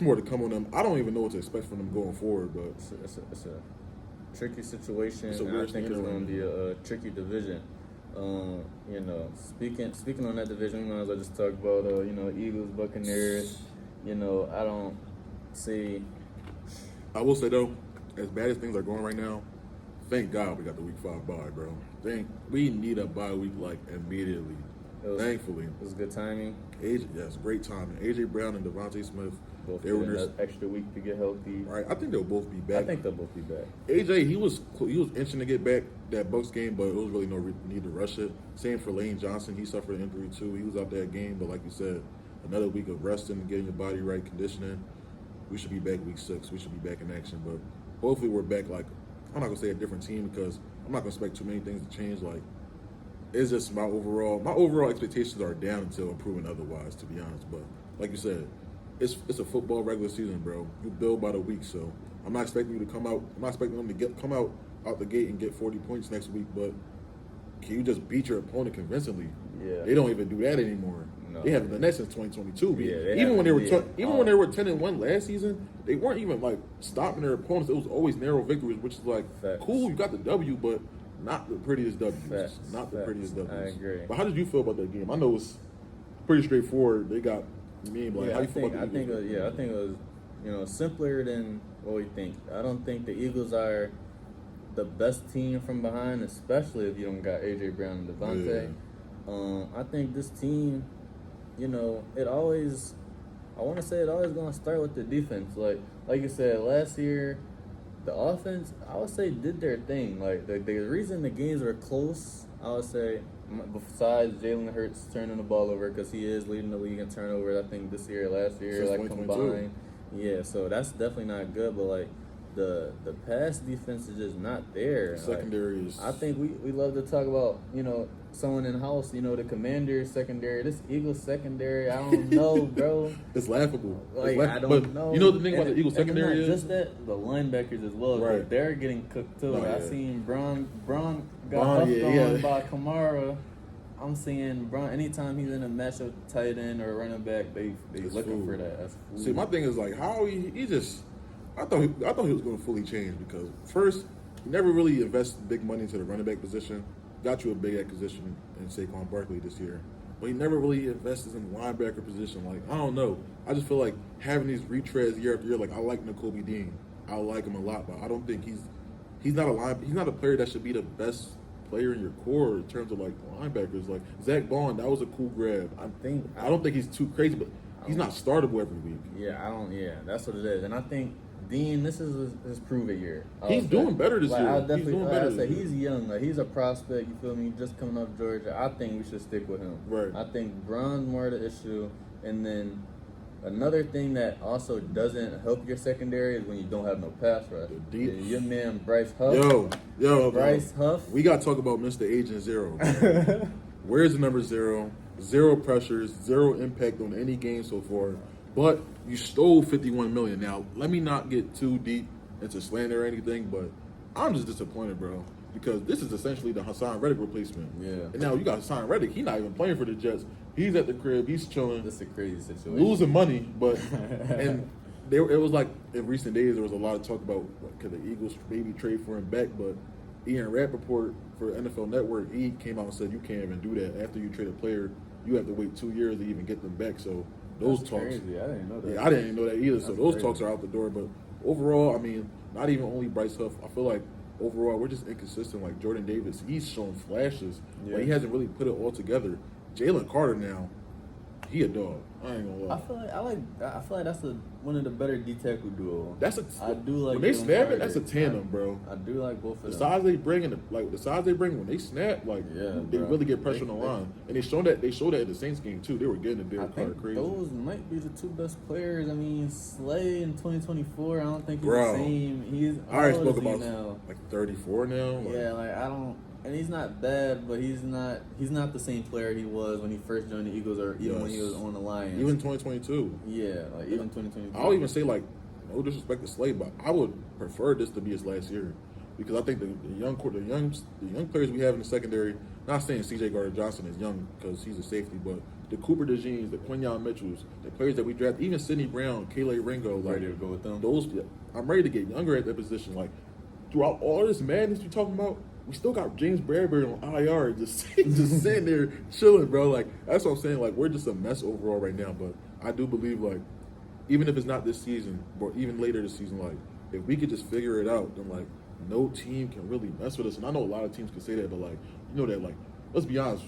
more to come on them. I don't even know what to expect from them going forward, but It's a tricky situation, it's a and I weird think it's standard going right to be a tricky division. Speaking on that division, we might as well just talk about Eagles, Buccaneers. I don't see. now. I will say though, as bad as things are going right now, thank God we got the Week 5 bye, bro. We need a bye week like immediately. Thankfully, It was good timing. Yes, great timing. AJ Brown and Devontae Smith, Both they were getting in their, that extra week to get healthy. right. I think they'll both be back. I think they'll both be back. AJ, he was inching to get back that Bucks game, but it was really no need to rush it. Same for Lane Johnson. He suffered an injury too. He was out that game, but like you said, another week of resting, getting your body right, conditioning. We should be back week 6. We should be back in action, but hopefully we're back. Like, I'm not gonna say a different team because I'm not gonna expect too many things to change. Like, it's just my overall expectations are down until proven otherwise, to be honest. But like you said, it's a football regular season, bro. You build by the week, so I'm not expecting you to come out. I'm not expecting them to come out the gate and get 40 points next week. But can you just beat your opponent convincingly? Yeah. They don't even do that anymore. No. They haven't done that since 2022. Yeah, even when they were 10-1 last season, they weren't even like stopping their opponents. It was always narrow victories, which is like Facts. cool. You got the W, but not the prettiest W's. Facts. Not the prettiest W's. I agree. But how did you feel about that game? I know it's pretty straightforward. They got me, but like, how I you feel about the Eagles? I think it was simpler than what we think. I don't think the Eagles are the best team from behind, especially if you don't got AJ Brown and Devontae. I think this team, it always gonna start with the defense. Like you said, last year, the offense, I would say, did their thing. Like the reason the games were close, I would say, besides Jalen Hurts turning the ball over, because he is leading the league in turnovers, I think this year, last year, Since like 2022. combined. Yeah, so that's definitely not good. But like the pass defense is just not there. Secondary is. I think we love to talk about someone in house. The Commanders secondary. This Eagles secondary. I don't know, bro. It's laughable. Like, I don't but know. You know the thing about the Eagles and secondary is just that the linebackers as well. Right. Like, they're getting cooked too. Oh, I yeah. seen Braun got Braun, huffed yeah. on by Kamara. I'm seeing Braun anytime he's in a matchup tight end or running back, they It's looking food. for that. That's food. See, my thing is like how he just. I thought he was going to fully change because first he never really invested big money into the running back position. Got you a big acquisition in Saquon Barkley this year, but he never really invested in the linebacker position. Like, I don't know. I just feel like having these retreads year after year. Like, I like Nakobe Dean. I like him a lot, but I don't think he's not a player that should be the best player in your core in terms of like linebackers. Like Zach Bond, that was a cool grab. I don't think he's too crazy, but he's not startable every week. Yeah, that's what it is. And I think Dean, this is his prove it year. He's doing better this year. I definitely, He's doing better. he's young. Like, he's a prospect. You feel me? Just coming off Georgia. I think we should stick with him. Right. I think Braun's more the issue. And then another thing that also doesn't help your secondary is when you don't have no pass rush. Your man Bryce Huff. Bryce Huff. We got to talk about Mr. Agent Zero. Man. Where's the number 0? 0 pressures, 0 impact on any game so far. But you stole $51 million. Now, let me not get too deep into slander or anything, but I'm just disappointed, bro. Because this is essentially the Hassan Reddick replacement. Yeah. And now you got Hassan Reddick. He's not even playing for the Jets. He's at the crib. He's chilling. This is a crazy situation. Losing money, but and it was like in recent days there was a lot of talk about could the Eagles maybe trade for him back, but Ian Rappaport for NFL Network, he came out and said you can't even do that. After you trade a player, you have to wait 2 years to even get them back. So those That's talks, crazy. I didn't know that. yeah, I didn't know that either. So That's those crazy. talks are out the door. But overall, I mean, not even only Bryce Huff. I feel like overall we're just inconsistent. Like Jordan Davis, he's shown flashes, but he hasn't really put it all together. Jalen Carter now, he a dog. I ain't gonna lie. I feel like that's one of the better D tackle duo. I do like when they Jalen snap Carter. it. That's a tandem, bro. I do like both of The them. size they bring and the size they bring when they snap, like they bro. really get pressure on the line. And they showed that in the Saints game too. They were getting the I Derek Carter think crazy. those might be the 2 best players. I mean, Slay in 2024. I don't think he's Bro. the same. He's I already how old spoke is he about now. like 34 now. Like, Yeah, like I don't. And he's not bad, but he's not the same player he was when he first joined the Eagles, or even when he was on the Lions. even 2022. Yeah, like even 2022. I'll even say like no disrespect to Slade, but I would prefer this to be his last year because I think the young players we have in the secondary. Not saying C.J. Gardner Johnson is young because he's a safety, but the Cooper DeJeans, the Quinyon Mitchells, the players that we drafted, even Sidney Brown, Kayla Ringo, like Ready to go with them? those. I'm ready to get younger at that position. Like throughout all this madness you talking about, we still got James Bradbury on IR, just sitting there chilling, bro. Like that's what I'm saying. Like we're just a mess overall right now. But I do believe like even if it's not this season, or even later this season, like if we could just figure it out, then like no team can really mess with us. And I know a lot of teams can say that, but like you know that like let's be honest.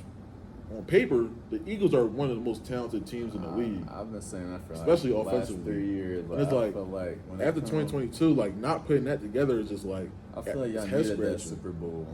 On paper, the Eagles are one of the most talented teams in the league. I've been saying that for especially like the last offensively. 3 years. And it's like, when after 2022, like not putting that together is just like I feel like y'all head needed that scratching. Super Bowl.